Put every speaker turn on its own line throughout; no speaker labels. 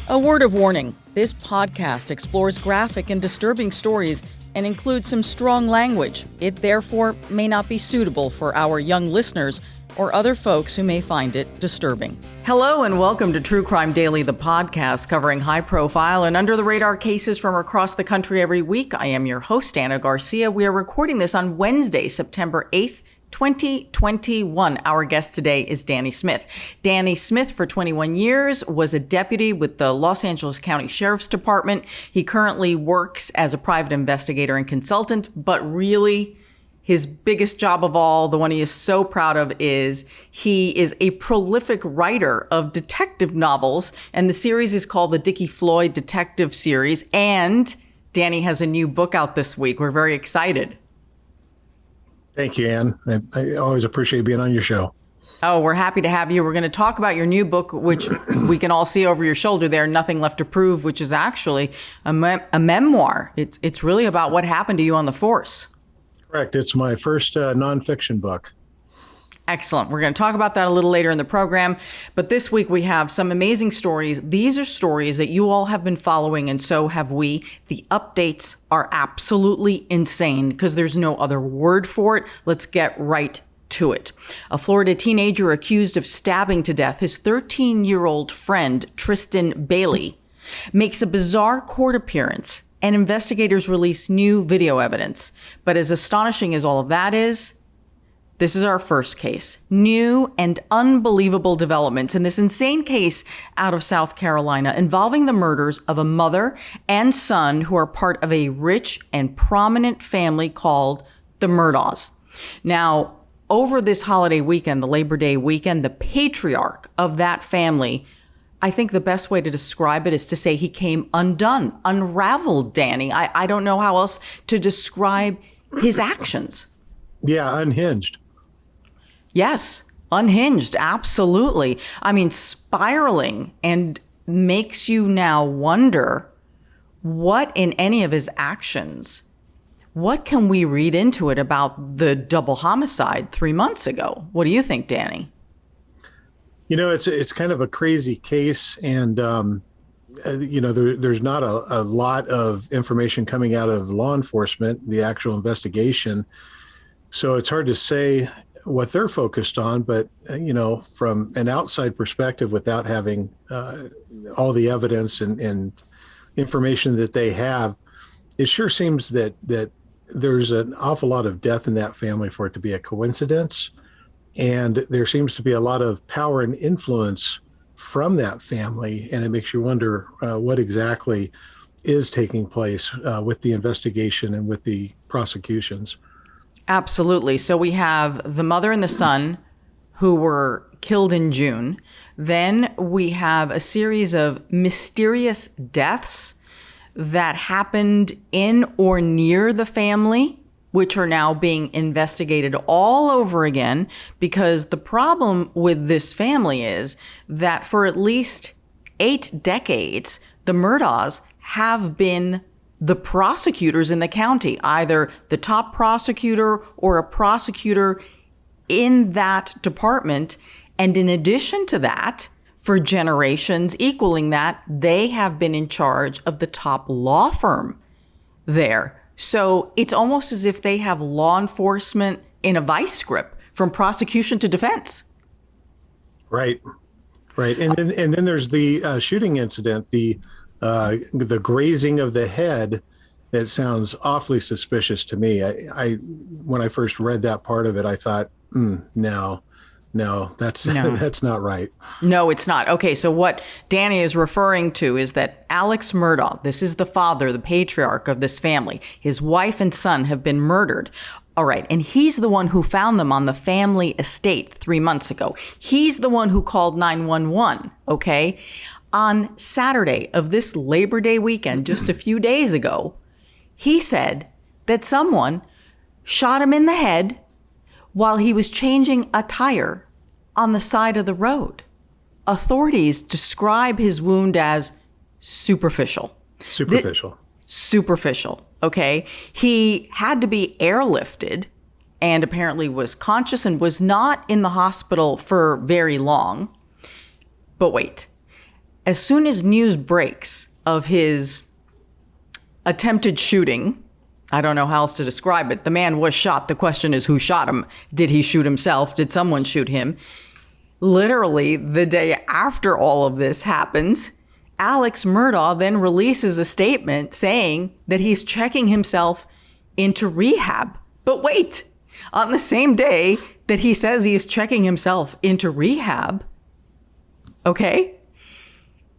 A word of warning, this podcast explores graphic and disturbing stories and includes some strong language. It therefore may not be suitable for our young listeners or other folks who may find it disturbing. Hello and welcome to True Crime Daily, the podcast covering high-profile and under-the-radar cases from across the country every week. I am your host, Ana Garcia. We are recording this on Wednesday, September 8th, 2021. Our guest today is Danny Smith. Danny Smith, for 21 years, was a deputy with the Los Angeles County Sheriff's Department. He currently works as a private investigator and consultant, but really his biggest job of all, the one he is so proud of, is he is a prolific writer of detective novels, and the series is called the Dickie Floyd Detective Series, and Danny has a new book out this week. We're very excited.
Thank you, Ann. I always appreciate being on your show.
Oh, we're happy to have you. We're going to talk about your new book, which we can all see over your shoulder there, Nothing Left to Prove, which is actually a memoir. It's really about what happened to you on the force.
Correct. It's my first nonfiction book.
Excellent. We're going to talk about that a little later in the program. But this week we have some amazing stories. These are stories that you all have been following, and so have we. The updates are absolutely insane because there's no other word for it. Let's get right to it. A Florida teenager accused of stabbing to death his 13-year-old friend, Tristan Bailey, makes a bizarre court appearance, and investigators release new video evidence. But as astonishing as all of that is, this is our first case. New and unbelievable developments in this insane case out of South Carolina involving the murders of a mother and son who are part of a rich and prominent family called the Murdaughs. Now, over this holiday weekend, the Labor Day weekend, the patriarch of that family, I think the best way to describe it is to say he came undone, unraveled, Danny. I don't know how else to describe his actions.
Yeah, unhinged.
Yes, unhinged, absolutely. I mean, spiraling, and makes you now wonder what in any of his actions, what can we read into it about the double homicide 3 months ago? What do you think, Danny?
You know, it's kind of a crazy case, and there's not a lot of information coming out of law enforcement, the actual investigation. So it's hard to say what they're focused on, but from an outside perspective, without having all the evidence and information that they have, it sure seems that there's an awful lot of death in that family for it to be a coincidence. And there seems to be a lot of power and influence from that family, and it makes you wonder what exactly is taking place with the investigation and with the prosecutions.
Absolutely. So we have the mother and the son who were killed in June. Then we have a series of mysterious deaths that happened in or near the family, which are now being investigated all over again, because the problem with this family is that for at least 8 decades, the Murdaughs have been the prosecutors in the county, either the top prosecutor or a prosecutor in that department. And in addition to that, for generations equaling that, they have been in charge of the top law firm there. So it's almost as if they have law enforcement in a vice grip from prosecution to defense.
Right. And then there's the shooting incident, the grazing of the head. That sounds awfully suspicious to me. I when I first read that part of it, I thought, no, that's not right.
No, it's not. Okay, so what Danny is referring to is that Alex Murdaugh, this is the father, the patriarch of this family, his wife and son have been murdered. All right, and he's the one who found them on the family estate 3 months ago. He's the one who called 911, okay? On Saturday of this Labor Day weekend, just a few days ago, he said that someone shot him in the head while he was changing a tire on the side of the road. Authorities describe his wound as superficial. Superficial, okay? He had to be airlifted and apparently was conscious and was not in the hospital for very long. But wait, as soon as news breaks of his attempted shooting, I don't know how else to describe it. The man was shot. The question is, who shot him? Did he shoot himself? Did someone shoot him? Literally, the day after all of this happens, Alex Murdaugh then releases a statement saying that he's checking himself into rehab. But wait, on the same day that he says he is checking himself into rehab, okay,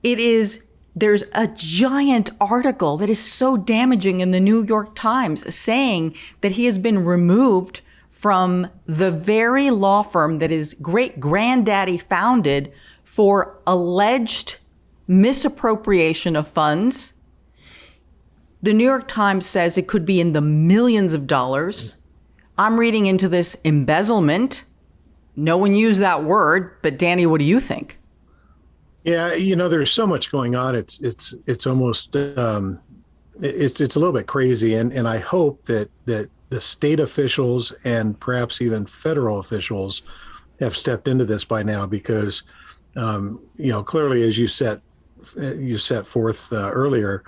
there's a giant article that is so damaging in the New York Times saying that he has been removed from the very law firm that his great-granddaddy founded for alleged misappropriation of funds. The New York Times says it could be in the millions of dollars. I'm reading into this embezzlement. No one used that word, but Danny, what do you think?
Yeah, there's so much going on. It's almost it's a little bit crazy, and I hope that the state officials and perhaps even federal officials have stepped into this by now, because clearly, as you set forth earlier,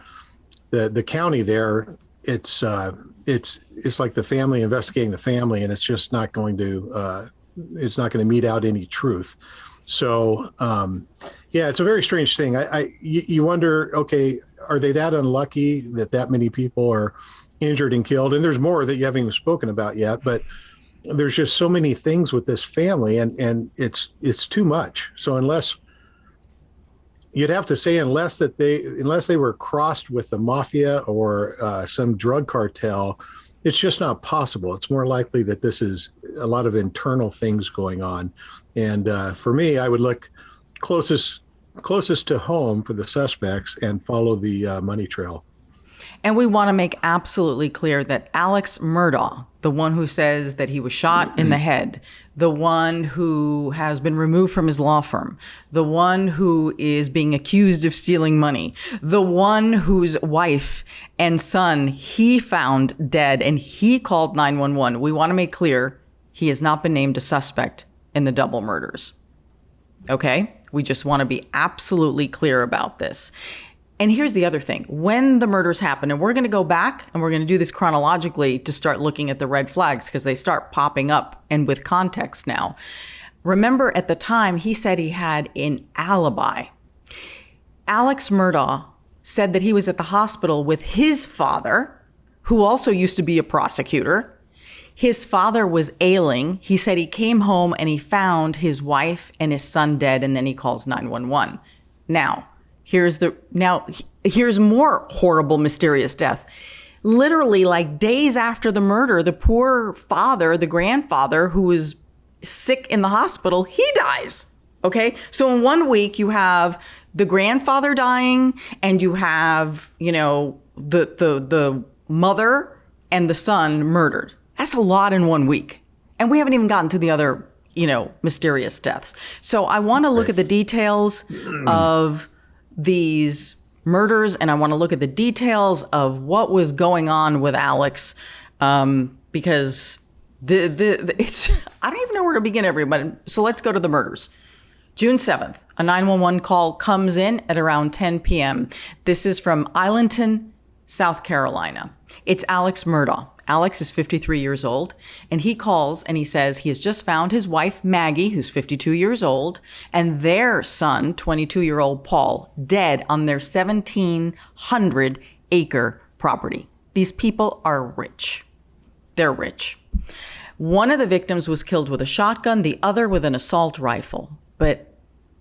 the county there, it's like the family investigating the family, and it's just not going to mete out any truth. So yeah, it's a very strange thing. You wonder, okay, are they that unlucky that many people are injured and killed? And there's more that you haven't even spoken about yet, but there's just so many things with this family, and it's too much. So unless they were crossed with the mafia or some drug cartel, it's just not possible. It's more likely that this is a lot of internal things going on. And for me, I would look closest to home for the suspects and follow the money trail.
And we want to make absolutely clear that Alex Murdaugh, the one who says that he was shot in the head, the one who has been removed from his law firm, the one who is being accused of stealing money, the one whose wife and son he found dead and he called 911. We want to make clear he has not been named a suspect in the double murders. Okay? We just want to be absolutely clear about this. And here's the other thing. When the murders happen, and we're going to go back and we're going to do this chronologically to start looking at the red flags, because they start popping up and with context now. Remember, at the time, he said he had an alibi. Alex Murdaugh said that he was at the hospital with his father, who also used to be a prosecutor. His father was ailing. He said he came home and he found his wife and his son dead, and then he calls 911. Now, here's more horrible, mysterious death. Literally, like days after the murder, the poor father, the grandfather who was sick in the hospital, he dies. Okay? So in 1 week, you have the grandfather dying, and you have, the mother and the son murdered. That's a lot in 1 week. And we haven't even gotten to the other, mysterious deaths. So I want to look at the details of these murders, and I want to look at the details of what was going on with Alex, because it's I don't even know where to begin, everybody. So let's go to the murders. June 7th, a 911 call comes in at around 10 p.m. This is from Islandton, South Carolina. It's Alex Murdaugh. Alex is 53 years old, and he calls and he says he has just found his wife, Maggie, who's 52 years old, and their son, 22-year-old Paul, dead on their 1,700-acre property. These people are rich. They're rich. One of the victims was killed with a shotgun, the other with an assault rifle. But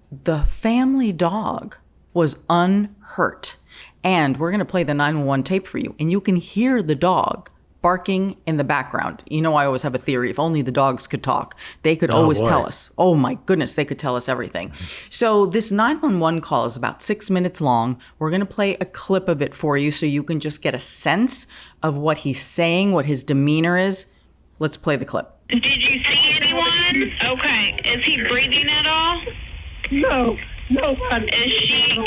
the family dog was unhurt. And we're going to play the 911 tape for you, and you can hear the dog barking in the background. I always have a theory. If only the dogs could talk, they could always tell us. Oh my goodness, they could tell us everything. So this 911 call is about 6 minutes long. We're going to play a clip of it for you so you can just get a sense of what he's saying, what his demeanor is. Let's play the clip.
Did you see anyone? Okay. Is he breathing at all?
No.
Is she?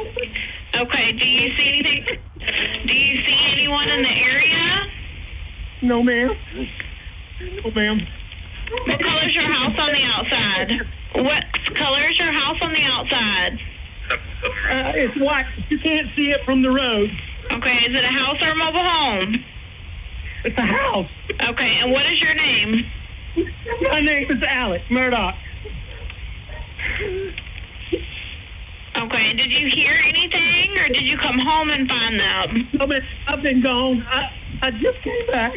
Okay. Do you see anything? Do you see anyone in the area?
No, ma'am.
What color is your house on the outside? What color is your house on the outside?
It's white. You can't see it from the road.
Okay, is it a house or a mobile home?
It's a house.
Okay, and what is your name?
My name is Alex Murdaugh.
Okay, did you hear anything, or did you come home and find them?
No, man, I've been gone. I just came back.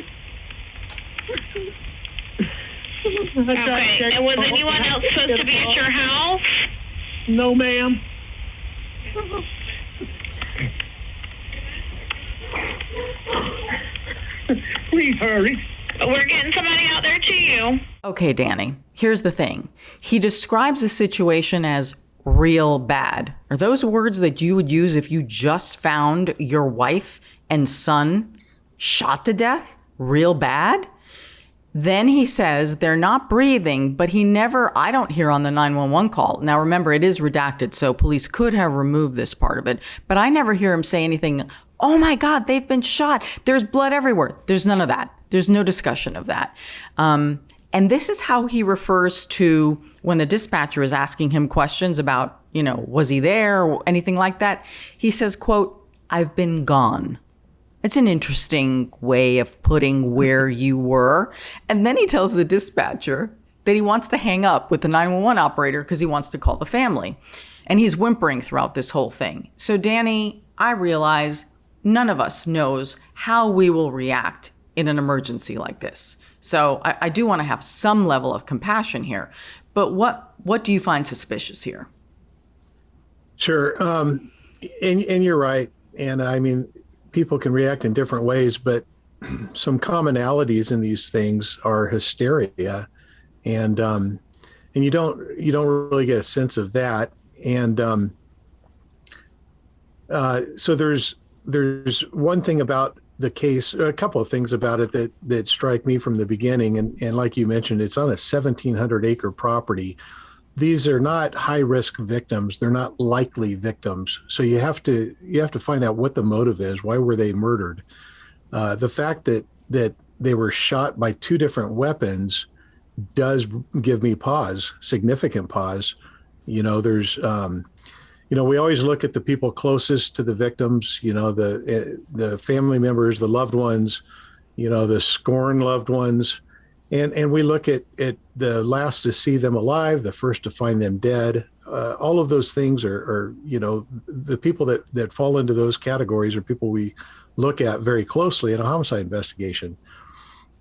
Okay, and was anyone else supposed to be at your house?
No, ma'am. Please hurry.
We're getting somebody out there to you.
Okay, Danny, here's the thing. He describes the situation as real bad. Are those words that you would use if you just found your wife and son shot to death? Real bad? Then he says they're not breathing, but I don't hear on the 911 call. Now remember, it is redacted, so police could have removed this part of it, but I never hear him say anything, oh my God, they've been shot. There's blood everywhere. There's none of that. There's no discussion of that. And this is how he refers to when the dispatcher is asking him questions about, was he there or anything like that? He says, quote, I've been gone. It's an interesting way of putting where you were. And then he tells the dispatcher that he wants to hang up with the 911 operator because he wants to call the family. And he's whimpering throughout this whole thing. So Danny, I realize none of us knows how we will react in an emergency like this. So I do want to have some level of compassion here. But what do you find suspicious here?
Sure. And you're right. And I mean, people can react in different ways, but some commonalities in these things are hysteria. And you don't really get a sense of that. And so there's one thing about the case, a couple of things about it that strike me from the beginning. And like you mentioned, it's on a 1,700 acre property. These are not high risk victims. They're not likely victims. So you have to find out what the motive is. Why were they murdered? The fact that they were shot by two different weapons does give me pause, significant pause. There's, we always look at the people closest to the victims, the family members, the loved ones, the scorned loved ones. And we look at the last to see them alive, the first to find them dead. All of those things are the people that fall into those categories are people we look at very closely in a homicide investigation.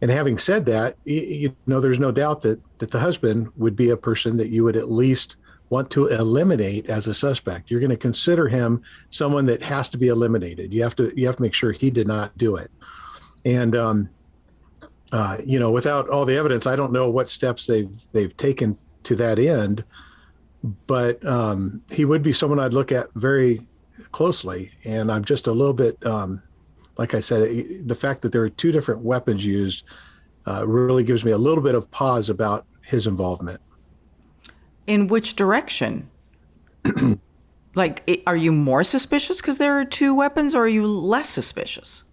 And having said that, there's no doubt that the husband would be a person that you would at least want to eliminate as a suspect. You're going to consider him someone that has to be eliminated. You have to make sure he did not do it. And without all the evidence, I don't know what steps they've taken to that end, but he would be someone I'd look at very closely. And I'm just a little bit, like I said, the fact that there are two different weapons used really gives me a little bit of pause about his involvement.
In which direction? Are you more suspicious because there are two weapons, or are you less suspicious?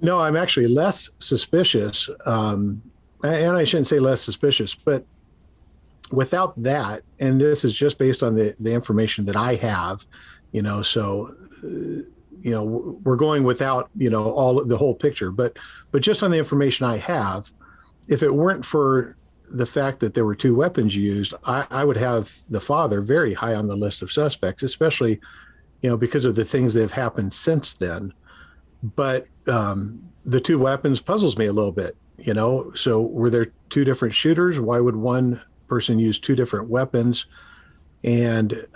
No, I'm actually less suspicious. And I shouldn't say less suspicious, but without that, and this is just based on the information that I have, so, we're going without, the whole picture, but just on the information I have, if it weren't for the fact that there were two weapons used, I would have the father very high on the list of suspects, especially, because of the things that have happened since then. But the two weapons puzzles me a little bit, so were there two different shooters? Why would one person use two different weapons? And,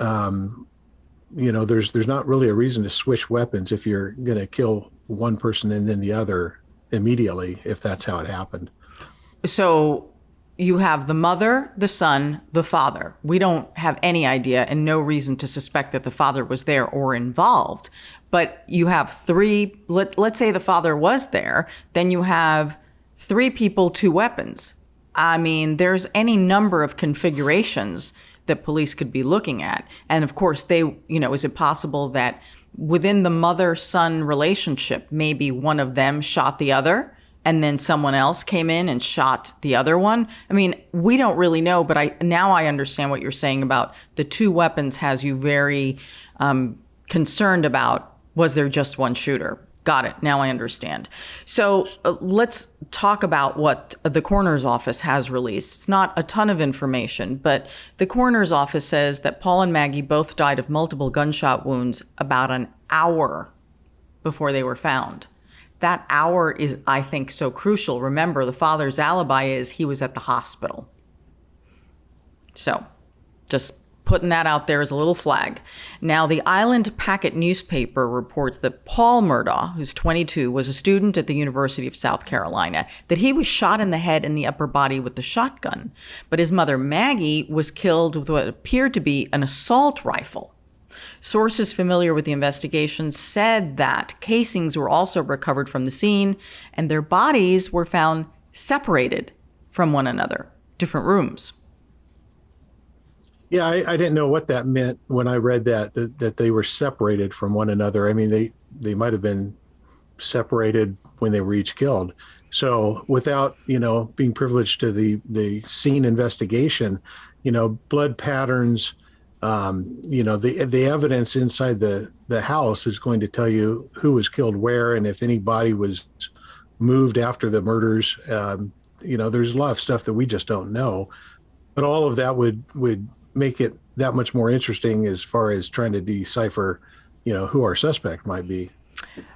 there's not really a reason to switch weapons if you're going to kill one person and then the other immediately, if that's how it happened.
So you have the mother, the son, the father. We don't have any idea and no reason to suspect that the father was there or involved. But you have three, let's say the father was there, then you have three people, two weapons. I mean, there's any number of configurations that police could be looking at. And of course, is it possible that within the mother-son relationship, maybe one of them shot the other and then someone else came in and shot the other one. I mean, we don't really know, but I understand what you're saying about the two weapons has you very concerned about, was there just one shooter? Got it. Now I understand. So let's talk about what the coroner's office has released. It's not a ton of information, but the coroner's office says that Paul and Maggie both died of multiple gunshot wounds about an hour before they were found. That hour is, I think, so crucial. Remember, the father's alibi is he was at the hospital. So just putting that out there as a little flag. Now, the Island Packet newspaper reports that Paul Murdaugh, who's 22, was a student at the University of South Carolina, that he was shot in the head and the upper body with the shotgun. But his mother, Maggie, was killed with what appeared to be an assault rifle. Sources familiar with the investigation said that casings were also recovered from the scene, and their bodies were found separated from one another, different rooms.
Yeah, I didn't know what that meant when I read that they were separated from one another. I mean, they might have been separated when they were each killed. So without, being privileged to the scene investigation, blood patterns, the evidence inside the house is going to tell you who was killed where, and if any body was moved after the murders. There's a lot of stuff that we just don't know, but all of that would make it that much more interesting as far as trying to decipher, who our suspect might be.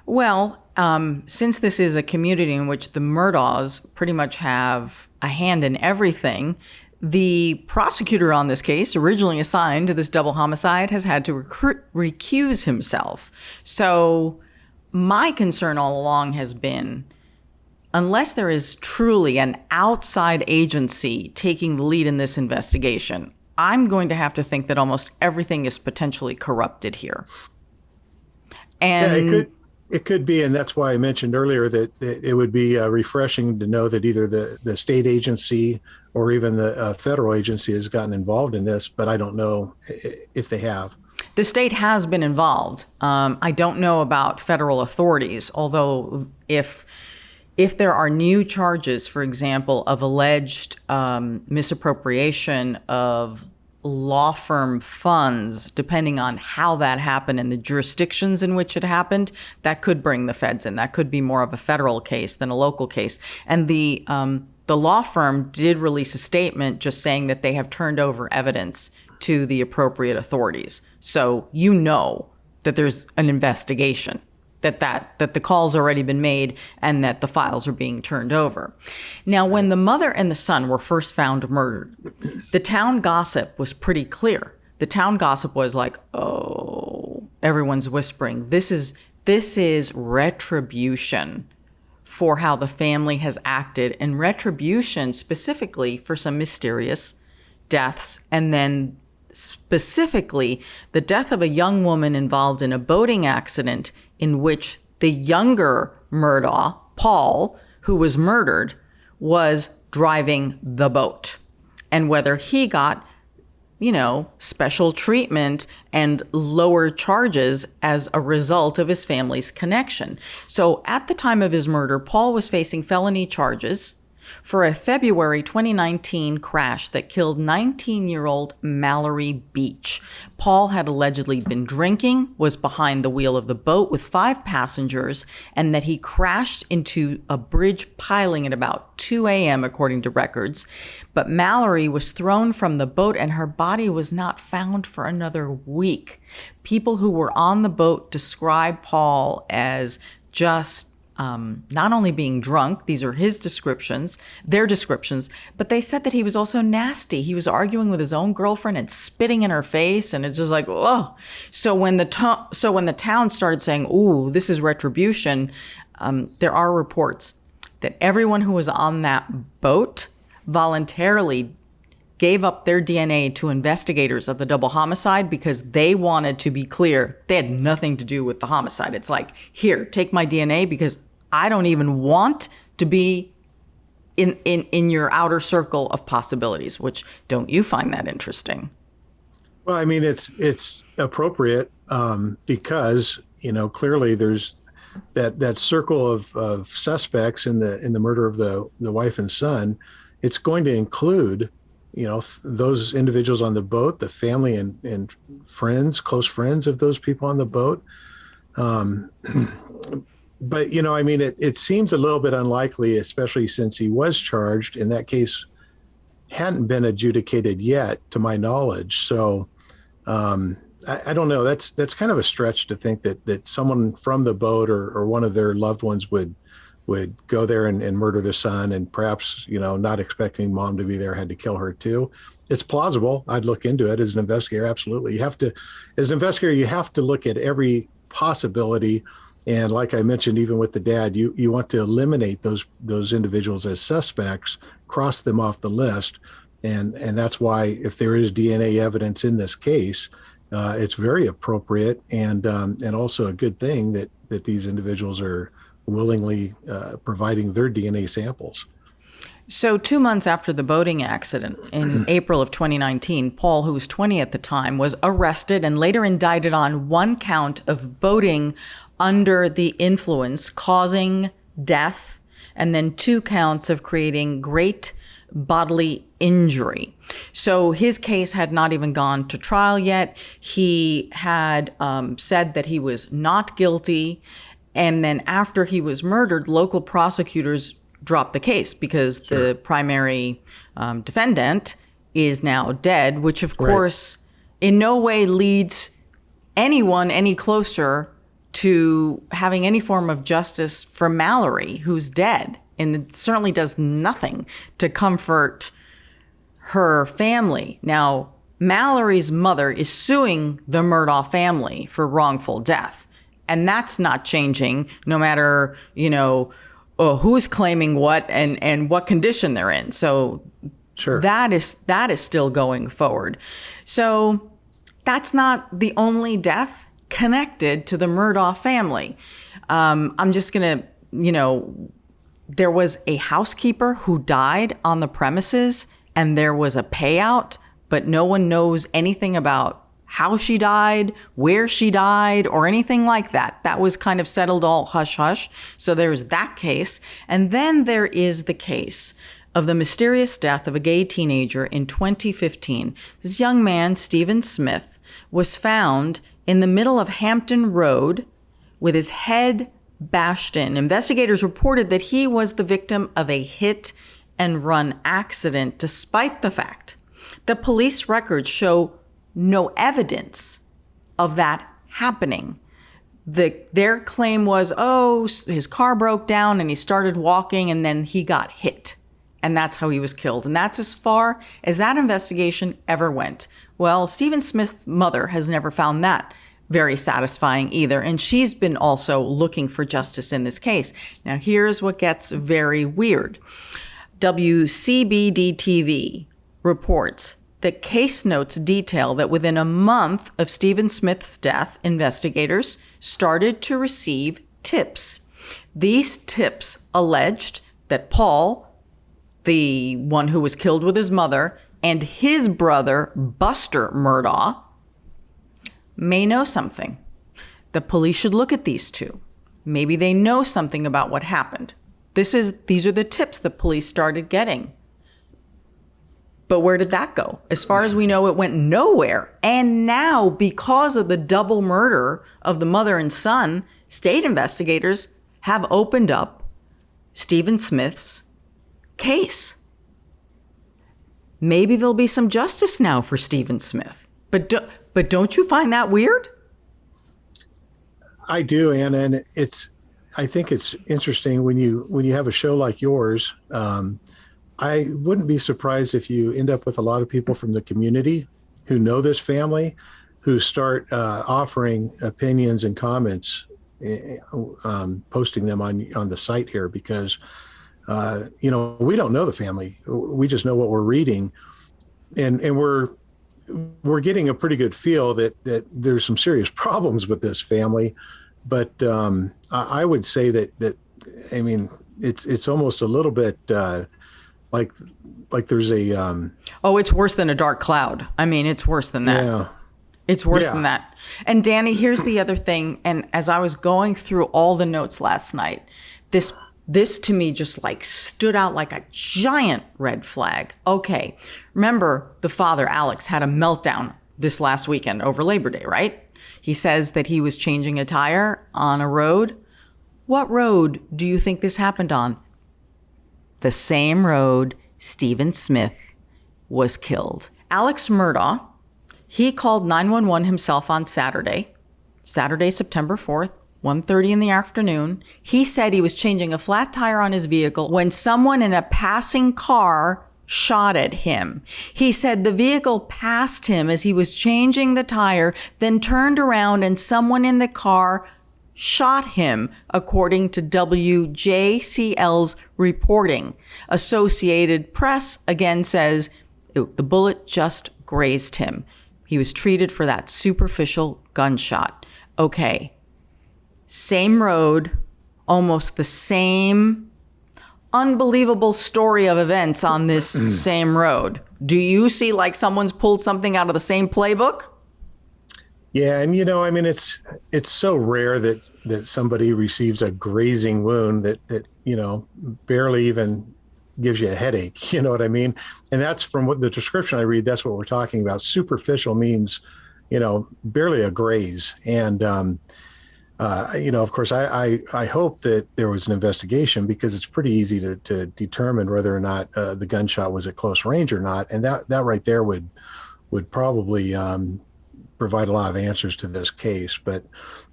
Well, since this is a community in which the Murdaughs pretty much have a hand in everything, the prosecutor on this case, originally assigned to this double homicide, has had to recuse himself. So my concern all along has been, unless there is truly an outside agency taking the lead in this investigation, I'm going to have to think that almost everything is potentially corrupted here. And
yeah, it could be, and that's why I mentioned earlier that it would be refreshing to know that either the state agency or even the federal agency has gotten involved in this, but I don't know if they have.
The state has been involved. I don't know about federal authorities, although if there are new charges, for example, of alleged misappropriation of law firm funds, depending on how that happened and the jurisdictions in which it happened, that could bring the feds in. That could be more of a federal case than a local case. And the law firm did release a statement just saying that they have turned over evidence to the appropriate authorities. So that there's an investigation, that the call's already been made and that the files are being turned over. Now, when the mother and the son were first found murdered, the town gossip was pretty clear. The town gossip was like, oh, everyone's whispering, this is retribution for how the family has acted, and retribution specifically for some mysterious deaths, and then specifically the death of a young woman involved in a boating accident in which the younger Murdaugh, Paul, who was murdered, was driving the boat. And whether he got, special treatment and lower charges as a result of his family's connection. So at the time of his murder, Paul was facing felony charges for a February 2019 crash that killed 19-year-old Mallory Beach. Paul had allegedly been drinking, was behind the wheel of the boat with 5 passengers, and that he crashed into a bridge piling at about 2 a.m., according to records. But Mallory was thrown from the boat and her body was not found for another week. People who were on the boat describe Paul as just not only being drunk, these are his descriptions, their descriptions, but they said that he was also nasty. He was arguing with his own girlfriend and spitting in her face, and it's just like, oh. So when the town started saying, ooh, this is retribution, there are reports that everyone who was on that boat voluntarily gave up their DNA to investigators of the double homicide because they wanted to be clear they had nothing to do with the homicide. It's like, here, take my DNA because I don't even want to be in your outer circle of possibilities, which don't you find that interesting?
Well, I mean, it's appropriate because, clearly there's that circle of suspects in the murder of the wife and son, it's going to include, those individuals on the boat, the family and friends, close friends of those people on the boat. But, it seems a little bit unlikely, especially since he was charged, and that case hadn't been adjudicated yet, to my knowledge. So I don't know. That's kind of a stretch to think that someone from the boat or one of their loved ones would go there and murder their son, and perhaps, not expecting mom to be there, had to kill her too. It's plausible. I'd look into it as an investigator. Absolutely. As an investigator, you have to look at every possibility. And like I mentioned, even with the dad, you want to eliminate those individuals as suspects, cross them off the list. And that's why, if there is DNA evidence in this case, it's very appropriate and also a good thing that these individuals are willingly providing their DNA samples.
So 2 months after the boating accident in April of 2019, Paul, who was 20 at the time, was arrested and later indicted on 1 count of boating under the influence, causing death, and then 2 counts of creating great bodily injury. So his case had not even gone to trial yet. He had said that he was not guilty. And then after he was murdered, local prosecutors dropped the case because the primary defendant is now dead, which of course in no way leads anyone any closer to having any form of justice for Mallory, who's dead. And it certainly does nothing to comfort her family. Now, Mallory's mother is suing the Murdaugh family for wrongful death. And that's not changing, no matter, who's claiming what and what condition they're in. So that is still going forward. So that's not the only death connected to the Murdaugh family. I'm just going to, there was a housekeeper who died on the premises and there was a payout, but no one knows anything about how she died, where she died, or anything like that. That was kind of settled all hush-hush. So there's that case. And then there is the case of the mysterious death of a gay teenager in 2015. This young man, Stephen Smith, was found in the middle of Hampton Road with his head bashed in. Investigators reported that he was the victim of a hit-and-run accident, despite the fact that police records show no evidence of that happening. Their claim was, his car broke down and he started walking and then he got hit. And that's how he was killed. And that's as far as that investigation ever went. Well, Stephen Smith's mother has never found that very satisfying either. And she's been also looking for justice in this case. Now, here's what gets very weird. WCBD-TV reports that case notes detail that within a month of Stephen Smith's death, investigators started to receive tips. These tips alleged that Paul, the one who was killed with his mother, and his brother, Buster Murdaugh, may know something. The police should look at these two. Maybe they know something about what happened. These are the tips the police started getting. But where did that go? As far as we know, it went nowhere. And now, because of the double murder of the mother and son, state investigators have opened up Stephen Smith's case. Maybe there'll be some justice now for Stephen Smith. But don't you find that weird?
I do, Anna, and I think it's interesting when you have a show like yours. I wouldn't be surprised if you end up with a lot of people from the community who know this family, who start offering opinions and comments, posting them on the site here, because we don't know the family. We just know what we're reading, and we're getting a pretty good feel that there's some serious problems with this family. But I would say that it's almost a little bit like there's a
it's worse than a dark cloud. I mean, it's worse than that.
Yeah.
It's worse
Yeah.
than that. And Danny, here's the other thing. And as I was going through all the notes last night, this to me just like stood out like a giant red flag. Okay. Remember, the father, Alex, had a meltdown this last weekend over Labor Day, right? He says that he was changing a tire on a road. What road do you think this happened on? The same road Stephen Smith was killed. Alex Murdaugh, he called 911 himself on Saturday, September 4th, 1:30 in the afternoon. He said he was changing a flat tire on his vehicle when someone in a passing car shot at him. He said the vehicle passed him as he was changing the tire, then turned around and someone in the car shot him, according to WJCL's reporting. Associated Press again says the bullet just grazed him. He was treated for that superficial gunshot. Okay. Same road, almost the same unbelievable story of events on this same road. Do you see like someone's pulled something out of the same playbook?
Yeah, and I mean, it's so rare that somebody receives a grazing wound that barely even gives you a headache. You know what I mean? And that's from what the description I read. That's what we're talking about. Superficial means, barely a graze. And of course, I hope that there was an investigation, because it's pretty easy to determine whether or not the gunshot was at close range or not, and that right there would probably provide a lot of answers to this case. But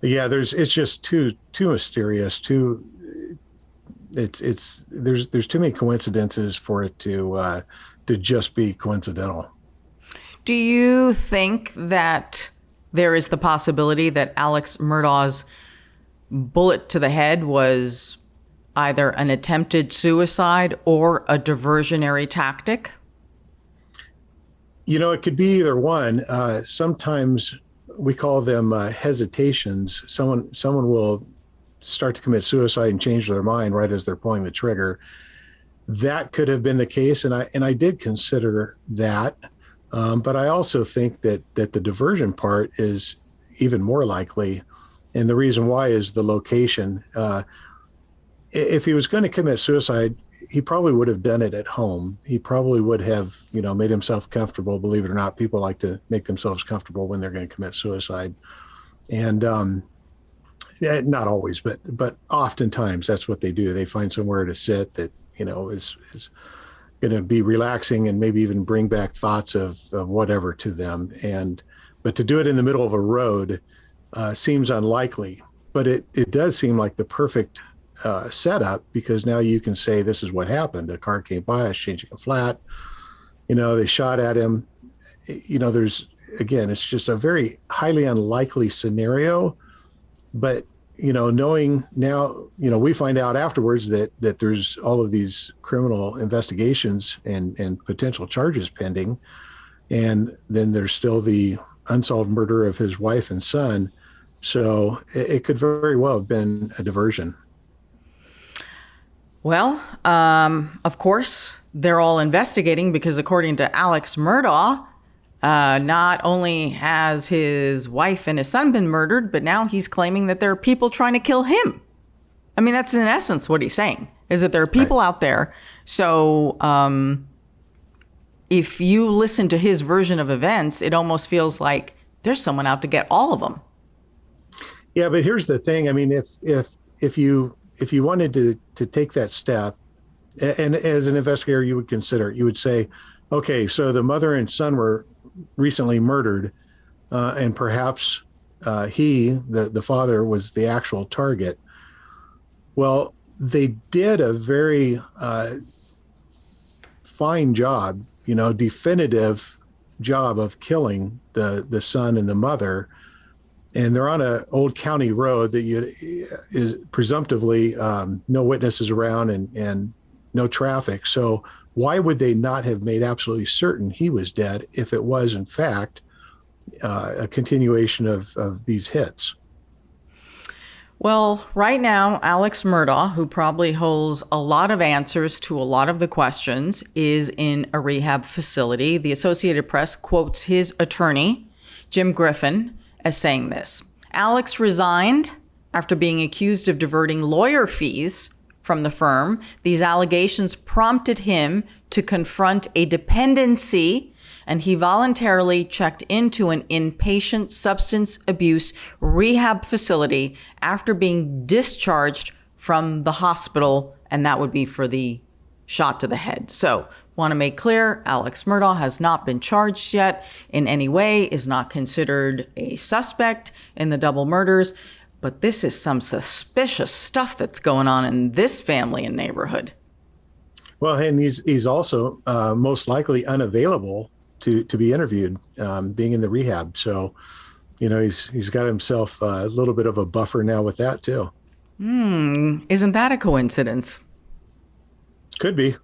yeah, it's just too mysterious. There's too many coincidences for it to just be coincidental.
Do you think that there is the possibility that Alex Murdaugh's bullet to the head was either an attempted suicide or a diversionary tactic?
It could be either one. Sometimes we call them hesitations. Someone will start to commit suicide and change their mind right as they're pulling the trigger. That could have been the case, and I did consider that. But I also think that the diversion part is even more likely. And the reason why is the location. If he was going to commit suicide, he probably would have done it at home. He probably would have, made himself comfortable. Believe it or not, people like to make themselves comfortable when they're going to commit suicide. And not always, but oftentimes that's what they do. They find somewhere to sit that, is going to be relaxing and maybe even bring back thoughts of whatever to them. But to do it in the middle of a road seems unlikely, but it does seem like the perfect setup, because now you can say this is what happened. A car came by, I was changing a flat, they shot at him. It's just a very highly unlikely scenario, but knowing now, we find out afterwards that there's all of these criminal investigations and potential charges pending. And then there's still the unsolved murder of his wife and son. So it could very well have been a diversion.
Well, of course, they're all investigating because according to Alex Murdaugh, not only has his wife and his son been murdered, but now he's claiming that there are people trying to kill him. I mean, that's in essence what he's saying, is that there are people out there. So if you listen to his version of events, it almost feels like there's someone out to get all of them.
Yeah, but here's the thing. I mean, if you wanted to take that step, and as an investigator, you would say, okay, so the mother and son were recently murdered, and perhaps the father was the actual target. Well, they did a very fine job, definitive job of killing the son and the mother. And they're on an old county road that is presumptively no witnesses around and no traffic. So why would they not have made absolutely certain he was dead if it was, in fact, a continuation of these hits?
Well, right now, Alex Murdaugh, who probably holds a lot of answers to a lot of the questions, is in a rehab facility. The Associated Press quotes his attorney Jim Griffin, as saying this. Alex resigned after being accused of diverting lawyer fees from the firm. These allegations prompted him to confront a dependency, and he voluntarily checked into an inpatient substance abuse rehab facility after being discharged from the hospital, and that would be for the shot to the head. So, want to make clear, Alex Murdaugh has not been charged yet in any way, is not considered a suspect in the double murders, but this is some suspicious stuff that's going on in this family and neighborhood.
Well, and he's also most likely unavailable to be interviewed, being in the rehab. So, he's got himself a little bit of a buffer now with that too.
Isn't that a coincidence?
Could be.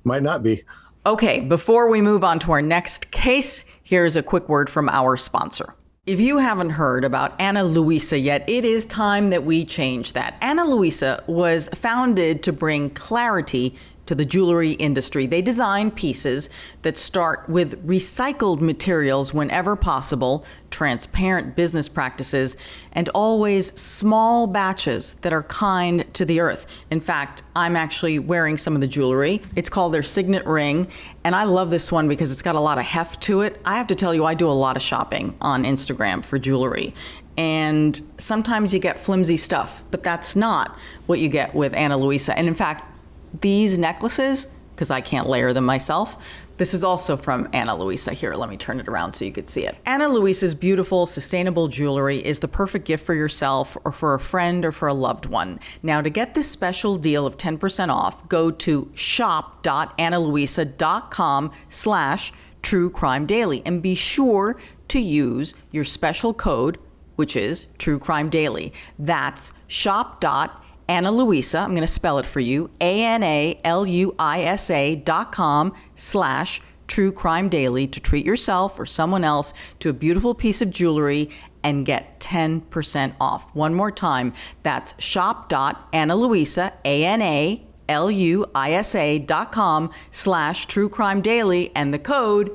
Might not be.
Okay, before we move on to our next case, here's a quick word from our sponsor. If you haven't heard about Ana Luisa yet, it is time that we change that. Ana Luisa was founded to bring clarity to the jewelry industry. They design pieces that start with recycled materials whenever possible, transparent business practices, and always small batches that are kind to the earth. In fact, I'm actually wearing some of the jewelry. It's called their signet ring, and I love this one because it's got a lot of heft to it. I have to tell you, I do a lot of shopping on Instagram for jewelry. And sometimes you get flimsy stuff, but that's not what you get with Ana Luisa. And in fact, these necklaces, because I can't layer them myself, this is also from Ana Luisa. Here, let me turn it around so you could see it. Ana Luisa's beautiful, sustainable jewelry is the perfect gift for yourself or for a friend or for a loved one. Now, to get this special deal of 10% off, go to shop.analuisa.com/truecrimedaily and be sure to use your special code, which is truecrimedaily. That's shop.analuisa, I'm going to spell it for you, ANALUISA.com/truecrimedaily to treat yourself or someone else to a beautiful piece of jewelry and get 10% off. One more time, that's shop.analuisa, ANALUISA.com/truecrimedaily, and the code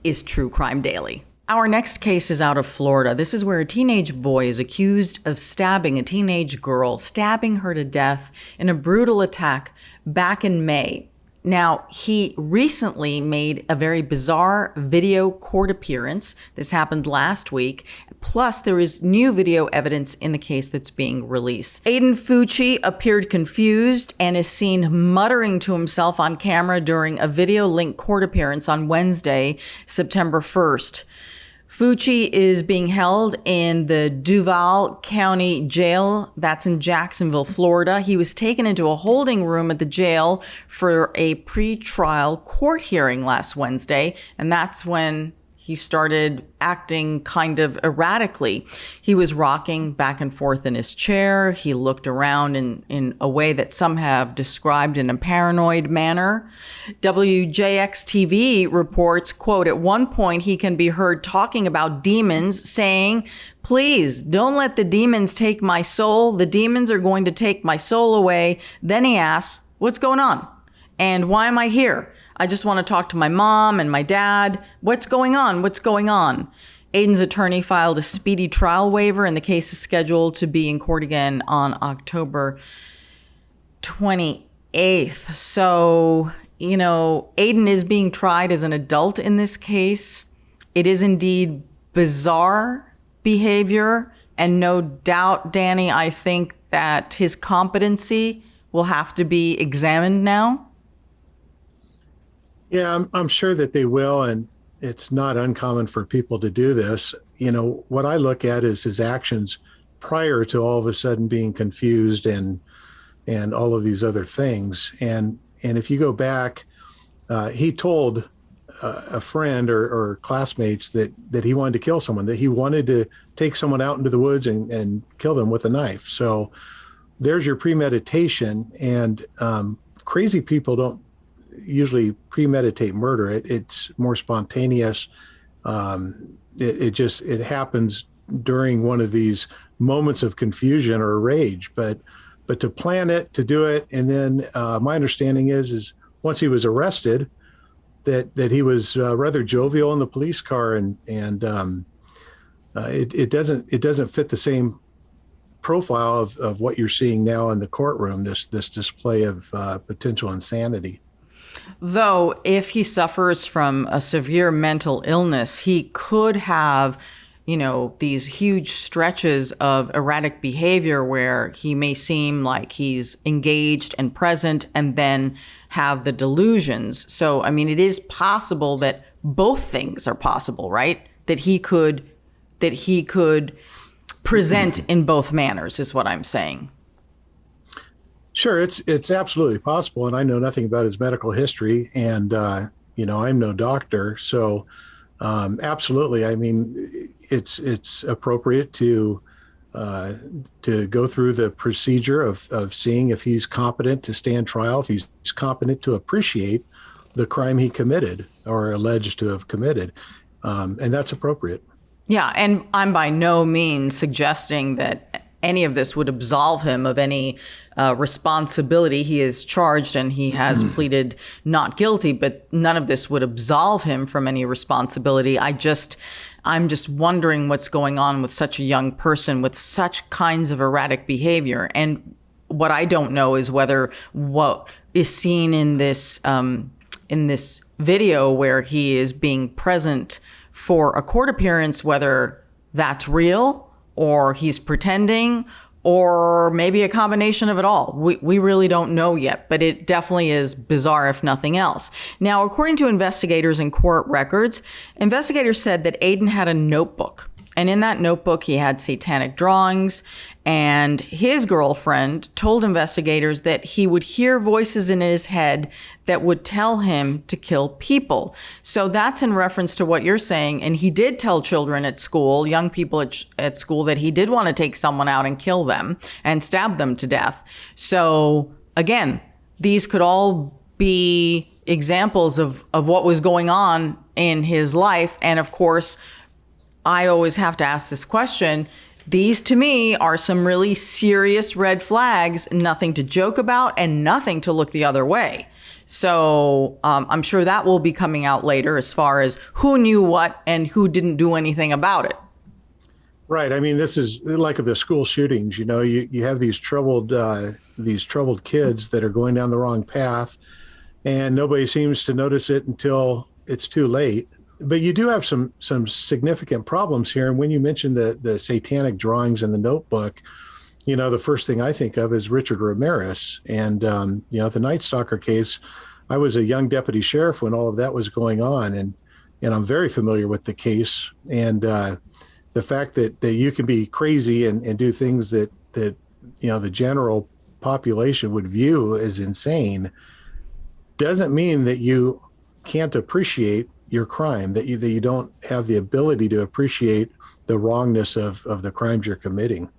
is truecrimedaily. Our next case is out of Florida. This is where a teenage boy is accused of stabbing a teenage girl, stabbing her to death in a brutal attack back in May. Now, he recently made a very bizarre video court appearance. This happened last week. Plus, there is new video evidence in the case that's being released. Aiden Fucci appeared confused and is seen muttering to himself on camera during a video link court appearance on Wednesday, September 1st. Fucci is being held in the Duval County Jail. That's in Jacksonville, Florida. He was taken into a holding room at the jail for a pre-trial court hearing last Wednesday, and that's when he started acting kind of erratically. He was rocking back and forth in his chair. He looked around in a way that some have described in a paranoid manner. WJX-TV reports, quote, at one point he can be heard talking about demons, saying, "Please don't let the demons take my soul. The demons are going to take my soul away." Then he asks, "What's going on? And why am I here? I just want to talk to my mom and my dad. What's going on? What's going on?" Aiden's attorney filed a speedy trial waiver, and the case is scheduled to be in court again on October 28th. So, Aiden is being tried as an adult in this case. It is indeed bizarre behavior, and no doubt, Danny, I think that his competency will have to be examined now.
Yeah, I'm sure that they will, and it's not uncommon for people to do this. What I look at is his actions prior to all of a sudden being confused and all of these other things. And if you go back, he told a friend or classmates that he wanted to kill someone, that he wanted to take someone out into the woods and kill them with a knife. So there's your premeditation, and crazy people don't usually premeditate murder. It's more spontaneous. It happens during one of these moments of confusion or rage, but to plan it, to do it. And then my understanding is once he was arrested, that he was rather jovial in the police car and it doesn't fit the same profile of what you're seeing now in the courtroom. This display of potential insanity.
Though, if he suffers from a severe mental illness, he could have, these huge stretches of erratic behavior where he may seem like he's engaged and present and then have the delusions. So, I mean, it is possible that both things are possible, right? That he could present in both manners is what I'm saying.
Sure, it's absolutely possible, and I know nothing about his medical history, and I'm no doctor, so absolutely. I mean, it's appropriate to go through the procedure of seeing if he's competent to stand trial, if he's competent to appreciate the crime he committed or alleged to have committed, and that's appropriate.
Yeah, and I'm by no means suggesting that any of this would absolve him of any responsibility. He is charged and he has pleaded not guilty, but none of this would absolve him from any responsibility. I'm just wondering what's going on with such a young person with such kinds of erratic behavior. And what I don't know is whether what is seen in this video where he is being present for a court appearance, whether that's real or he's pretending, or maybe a combination of it all. We really don't know yet, but it definitely is bizarre if nothing else. Now, according to investigators and court records, investigators said that Aiden had a notebook. And in that notebook, he had satanic drawings, and his girlfriend told investigators that he would hear voices in his head that would tell him to kill people. So that's in reference to what you're saying. And he did tell children at school, young people at school, that he did want to take someone out and kill them and stab them to death. So again, these could all be examples of what was going on in his life. And of course, I always have to ask this question. These, to me, are some really serious red flags, nothing to joke about and nothing to look the other way. So I'm sure that will be coming out later as far as who knew what and who didn't do anything about it.
Right. I mean, this is like the school shootings. You have these troubled kids that are going down the wrong path, and nobody seems to notice it until it's too late. But you do have some significant problems here. And when you mentioned the satanic drawings in the notebook, the first thing I think of is Richard Ramirez. And, the Night Stalker case, I was a young deputy sheriff when all of that was going on. And I'm very familiar with the case. And the fact that you can be crazy and do things that the general population would view as insane doesn't mean that you can't appreciate your crime, that you don't have the ability to appreciate the wrongness of the crimes you're committing.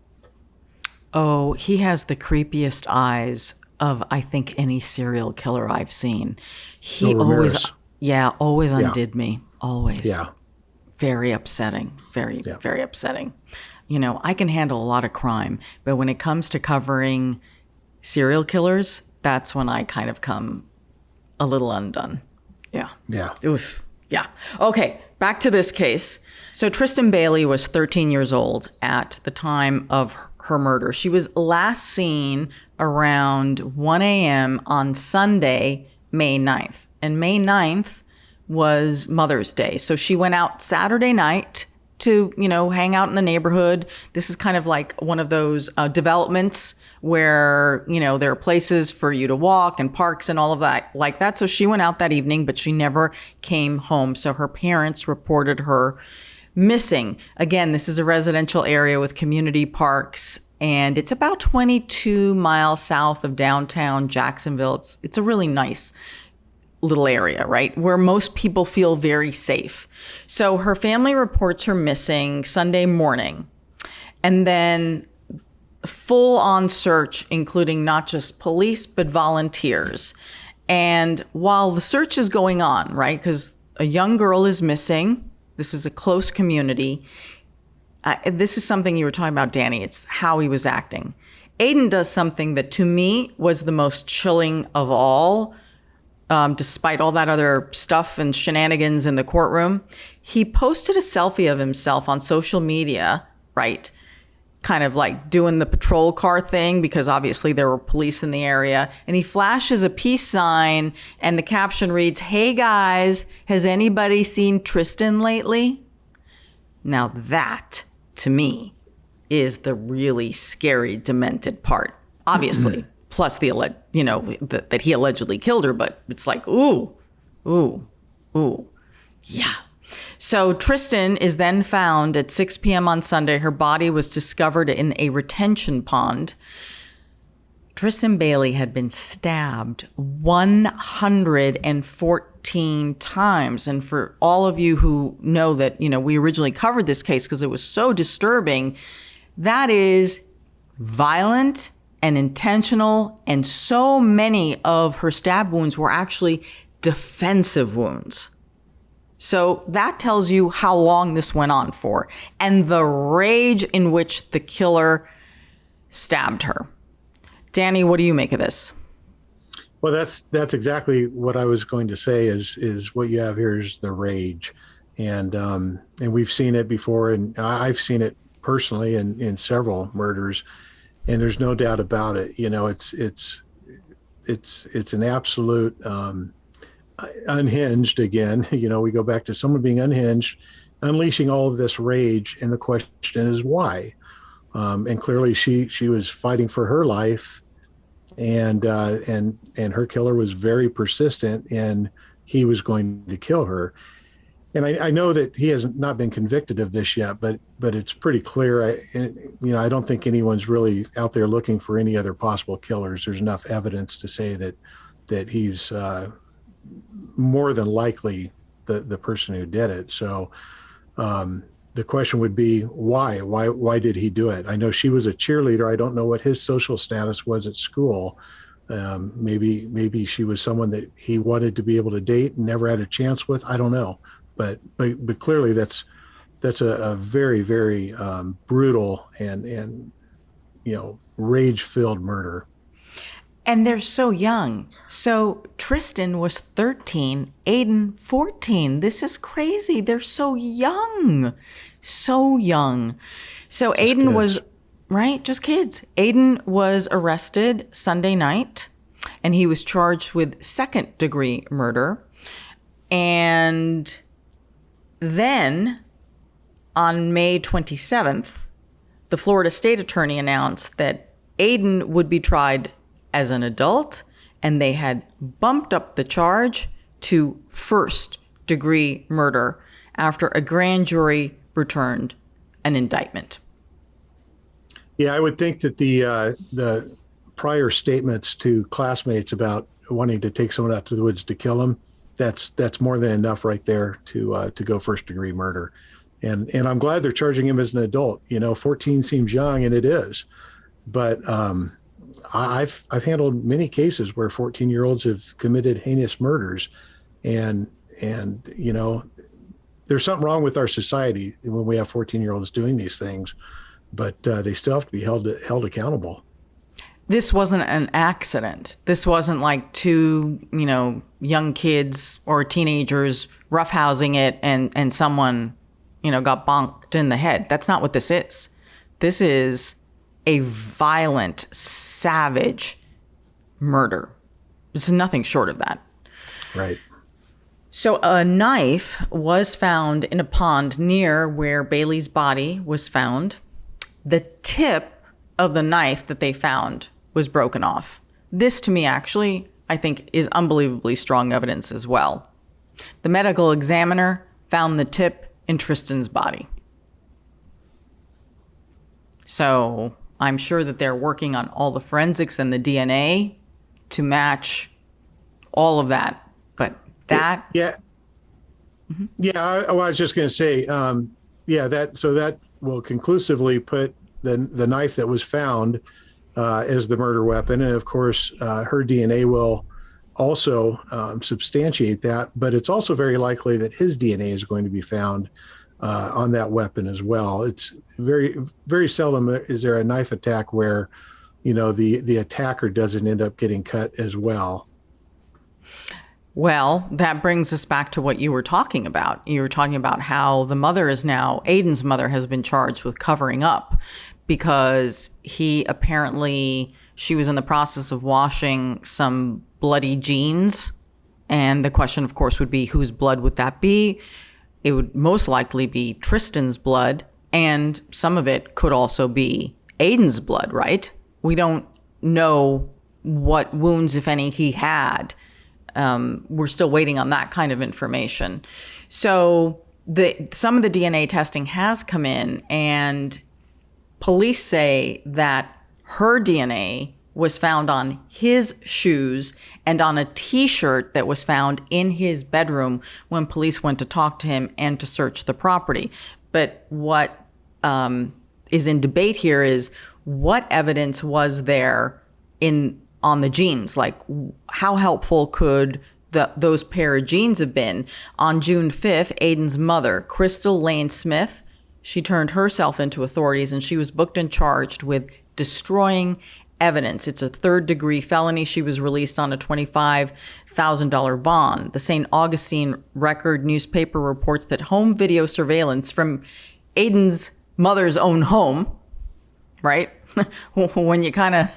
Oh, he has the creepiest eyes of, I think, any serial killer I've seen. He always undid me. Always.
Yeah.
Very upsetting. Very upsetting. I can handle a lot of crime, but when it comes to covering serial killers, that's when I kind of come a little undone. Yeah.
Yeah.
Oof. Yeah. Okay, back to this case. So Tristan Bailey was 13 years old at the time of her murder. She was last seen around 1 a.m. on Sunday, May 9th. And May 9th was Mother's Day. So she went out Saturday night to, hang out in the neighborhood. This is kind of like one of those developments where, there are places for you to walk and parks and all of that like that. So she went out that evening, but she never came home. So her parents reported her missing. Again, this is a residential area with community parks, and it's about 22 miles south of downtown Jacksonville. It's a really nice little area, right? Where most people feel very safe. So her family reports her missing Sunday morning, and then full on search, including not just police, but volunteers. And while the search is going on, right? Because a young girl is missing. This is a close community. This is something you were talking about, Danny. It's how he was acting. Aiden does something that to me was the most chilling of all. despite all that other stuff and shenanigans in the courtroom, he posted a selfie of himself on social media, right? Kind of like doing the patrol car thing, because obviously there were police in the area. And he flashes a peace sign, and the caption reads, "Hey guys, has anybody seen Tristan lately?" Now that, to me, is the really scary, demented part. Obviously, plus the that he allegedly killed her, but it's like, ooh, yeah. So Tristan is then found at 6 p.m. on Sunday. Her body was discovered in a retention pond. Tristan Bailey had been stabbed 114 times. And for all of you who know that, we originally covered this case because it was so disturbing, that is violent and intentional. And so many of her stab wounds were actually defensive wounds. So that tells you how long this went on for and the rage in which the killer stabbed her. Danny, what do you make of this?
Well, that's exactly what I was going to say is what you have here is the rage. And we've seen it before, and I've seen it personally in several murders, and there's no doubt about it. It's an absolute unhinged again. We go back to someone being unhinged, unleashing all of this rage, and the question is why. And clearly she was fighting for her life, and her killer was very persistent, and he was going to kill her. And I know that he has not been convicted of this yet, but it's pretty clear. I don't think anyone's really out there looking for any other possible killers. There's enough evidence to say that he's more than likely the person who did it. So the question would be why? Why did he do it? I know she was a cheerleader. I don't know what his social status was at school. Maybe she was someone that he wanted to be able to date and never had a chance with. I don't know, but clearly that's a very, very brutal and rage-filled murder.
And they're so young. So Tristan was 13, Aiden 14. This is crazy. They're so young. So young. So Aiden was, right? Just kids. Aiden was arrested Sunday night, and he was charged with second-degree murder. And then on May 27th, the Florida State Attorney announced that Aiden would be tried as an adult, and they had bumped up the charge to first-degree murder after a grand jury returned an indictment.
Yeah, I would think that the prior statements to classmates about wanting to take someone out to the woods to kill them, that's more than enough right there to go first-degree murder. And I'm glad they're charging him as an adult. 14 seems young, and it is, but I've handled many cases where 14-year-olds have committed heinous murders, and there's something wrong with our society when we have 14-year-olds doing these things, but they still have to be held accountable.
This wasn't an accident. This wasn't like two, young kids or teenagers roughhousing it and someone, got bonked in the head. That's not what this is. This is a violent, savage murder. This is nothing short of that.
Right.
So a knife was found in a pond near where Bailey's body was found. The tip of the knife that they found was broken off. This, to me, actually, I think is unbelievably strong evidence as well. The medical examiner found the tip in Tristan's body. So I'm sure that they're working on all the forensics and the DNA to match all of that. But that...
Yeah. Mm-hmm. Yeah, I was just going to say, that will conclusively put the knife that was found as the murder weapon. And of course, her DNA will also substantiate that. But it's also very likely that his DNA is going to be found on that weapon as well. It's very, very seldom is there a knife attack where, the attacker doesn't end up getting cut as well.
Well, that brings us back to what you were talking about. You were talking about how the mother is now, Aiden's mother has been charged with covering up because she was in the process of washing some bloody jeans. And the question, of course, would be whose blood would that be? It would most likely be Tristan's blood. And some of it could also be Aiden's blood, right? We don't know what wounds, if any, he had. We're still waiting on that kind of information. So some of the DNA testing has come in, and police say that her DNA was found on his shoes and on a T-shirt that was found in his bedroom when police went to talk to him and to search the property. But what is in debate here is what evidence was there on the jeans? Like, how helpful could those pair of jeans have been? On June 5th, Aiden's mother, Crystal Lane Smith, she turned herself into authorities, and she was booked and charged with destroying evidence. It's a third-degree felony. She was released on a $25,000 bond. The St. Augustine Record newspaper reports that home video surveillance from Aiden's mother's own home, right? When you kind of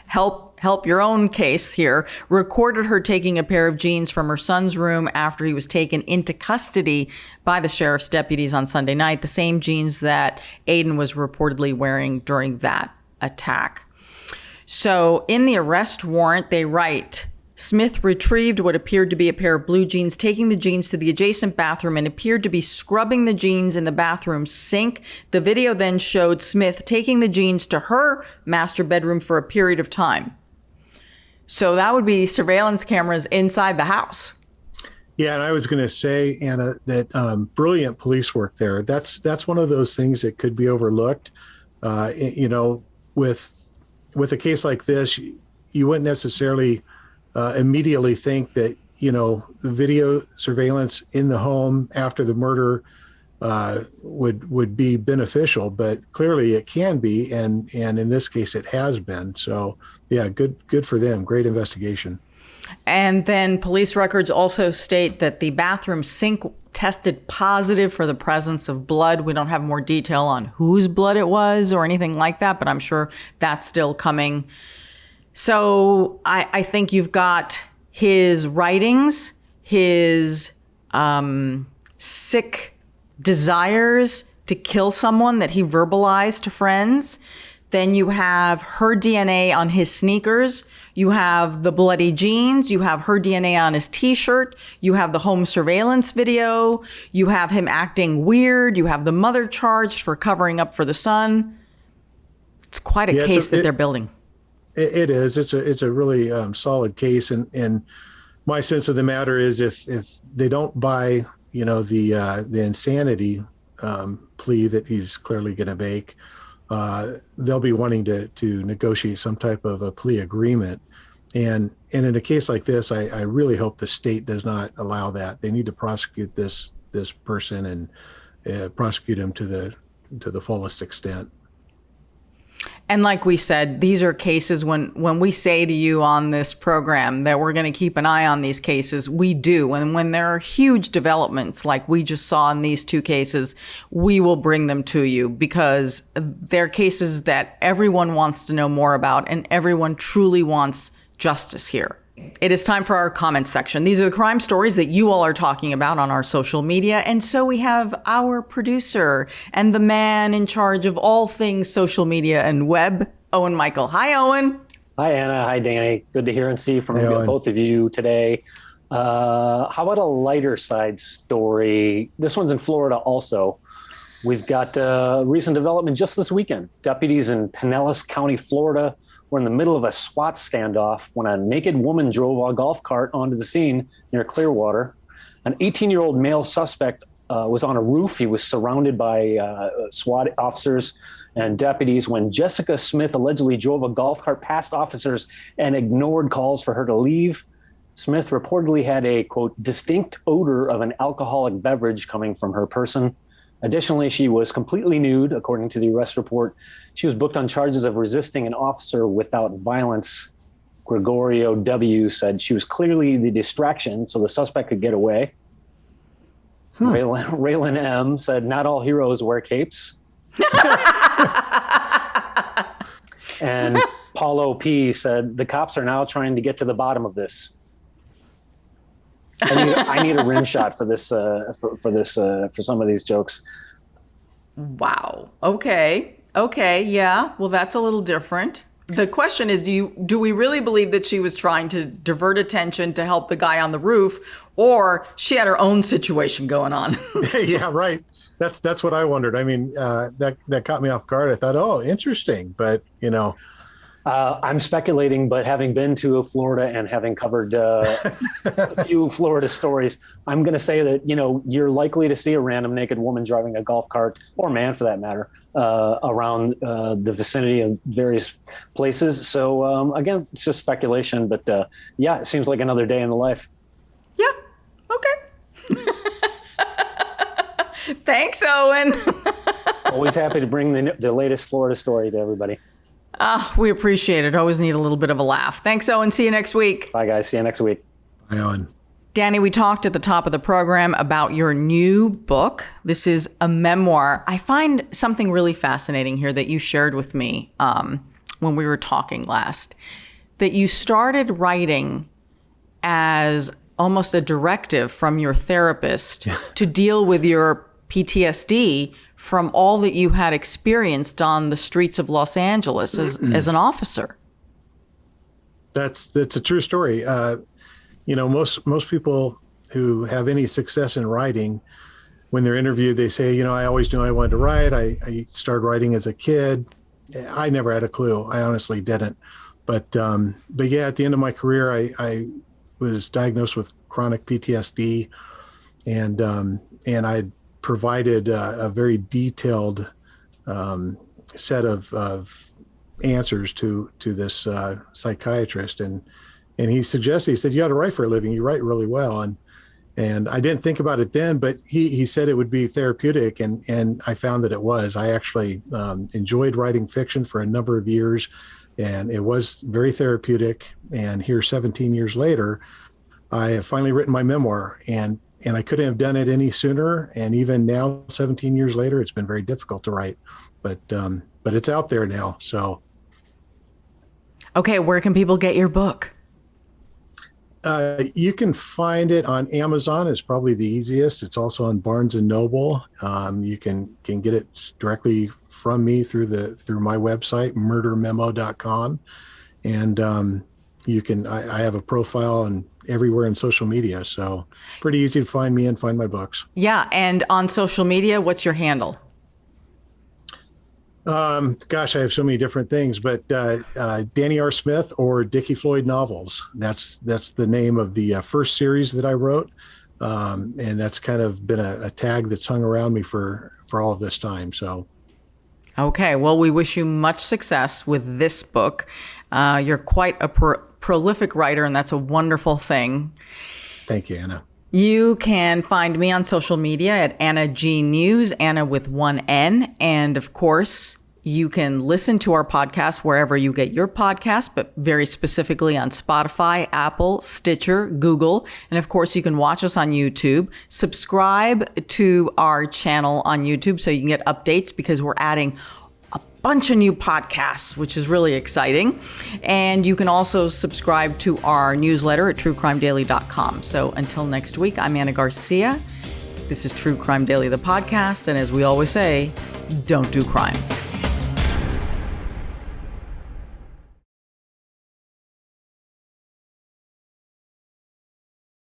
help your own case here, recorded her taking a pair of jeans from her son's room after he was taken into custody by the sheriff's deputies on Sunday night, the same jeans that Aiden was reportedly wearing during that attack. So in the arrest warrant, they write, Smith retrieved what appeared to be a pair of blue jeans, taking the jeans to the adjacent bathroom and appeared to be scrubbing the jeans in the bathroom sink. The video then showed Smith taking the jeans to her master bedroom for a period of time. So that would be surveillance cameras inside the house.
Yeah, and I was going to say, Anna, that brilliant police work there. That's one of those things that could be overlooked. With a case like this, you wouldn't necessarily immediately think that, the video surveillance in the home after the murder would be beneficial, but clearly it can be, and in this case it has been. So yeah, good for them. Great investigation.
And then police records also state that the bathroom sink tested positive for the presence of blood. We don't have more detail on whose blood it was or anything like that, but I'm sure that's still coming. So I think you've got his writings, his sick desires to kill someone that he verbalized to friends. Then you have her DNA on his sneakers. You have the bloody jeans. You have her DNA on his T-shirt. You have the home surveillance video. You have him acting weird. You have the mother charged for covering up for the son. It's quite a case that they're building.
It is. It's a really solid case, and my sense of the matter is if they don't buy the insanity plea that he's clearly going to make, they'll be wanting to negotiate some type of a plea agreement, and in a case like this, I really hope the state does not allow that. They need to prosecute this person and prosecute him to the fullest extent.
And like we said, these are cases when we say to you on this program that we're going to keep an eye on these cases, we do. And when there are huge developments like we just saw in these two cases, we will bring them to you because they're cases that everyone wants to know more about and everyone truly wants justice here. It is time for our comments section. These are the crime stories that you all are talking about on our social media. And so we have our producer and the man in charge of all things social media and web, Owen Michael. Hi, Owen.
Hi, Anna. Hi, Danny. Good to hear and see from both of you today. How about a lighter side story? This one's in Florida also. We've got recent development just this weekend. Deputies in Pinellas County, Florida, were in the middle of a SWAT standoff when a naked woman drove a golf cart onto the scene near Clearwater. An 18-year-old male suspect was on a roof. He was surrounded by SWAT officers and deputies when Jessica Smith allegedly drove a golf cart past officers and ignored calls for her to leave. Smith reportedly had a, quote, distinct odor of an alcoholic beverage coming from her person. Additionally, she was completely nude, according to the arrest report. She was booked on charges of resisting an officer without violence. Gregorio W. said she was clearly the distraction so the suspect could get away. Raylan M. said not all heroes wear capes. And Paulo P. said the cops are now trying to get to the bottom of this. I need a rim shot for this for some of these jokes.
Wow. Okay. Yeah. Well, that's a little different. The question is, do we really believe that she was trying to divert attention to help the guy on the roof, or she had her own situation going on?
Yeah, right. That's what I wondered. I mean, that caught me off guard. I thought, oh, interesting, but
I'm speculating, but having been to Florida and having covered a few Florida stories, I'm going to say that, you're likely to see a random naked woman driving a golf cart, or man for that matter, around the vicinity of various places. So, again, it's just speculation, but yeah, it seems like another day in the life.
Yeah. Okay. Thanks, Owen.
Always happy to bring the latest Florida story to everybody.
We appreciate it. Always need a little bit of a laugh. Thanks, Owen. See you next week.
Bye, guys. See you next week.
Bye, Owen.
Danny, we talked at the top of the program about your new book. This is a memoir. I find something really fascinating here that you shared with me when we were talking last, that you started writing as almost a directive from your therapist to deal with your PTSD from all that you had experienced on the streets of Los Angeles as an officer.
That's a true story. Most people who have any success in writing, when they're interviewed, they say, I always knew I wanted to write. I started writing as a kid. I never had a clue. I honestly didn't. But yeah, at the end of my career, I was diagnosed with chronic PTSD, and I provided a very detailed set of answers to this psychiatrist, and he suggested, he said, you ought to write for a living. You write really well. And I didn't think about it then, but he said it would be therapeutic, and I found that it was. I actually enjoyed writing fiction for a number of years, and it was very therapeutic. And here, 17 years later, I have finally written my memoir, and I couldn't have done it any sooner. And even now, 17 years later, it's been very difficult to write, but it's out there now. So.
Okay. Where can people get your book?
You can find it on Amazon. It's probably the easiest. It's also on Barnes and Noble. You can get it directly from me through my website, murdermemo.com. And I have a profile and everywhere in social media. So pretty easy to find me and find my books. Yeah.
And on social media, what's your handle?
Gosh, I have so many different things, but Danny R. Smith or Dickie Floyd Novels. That's the name of the first series that I wrote. And that's kind of been a tag that's hung around me for all of this time. So.
Okay. Well, we wish you much success with this book. You're quite a prolific writer, and that's a wonderful thing.
Thank you, Anna.
You can find me on social media at Anna G News, Anna with one N. And of course, you can listen to our podcast wherever you get your podcast, but very specifically on Spotify, Apple, Stitcher, Google. And of course, you can watch us on YouTube. Subscribe to our channel on YouTube so you can get updates, because we're adding a bunch of new podcasts, which is really exciting. And you can also subscribe to our newsletter at truecrimedaily.com. So until next week, I'm Ana Garcia. This is True Crime Daily, the podcast. And as we always say, don't do crime.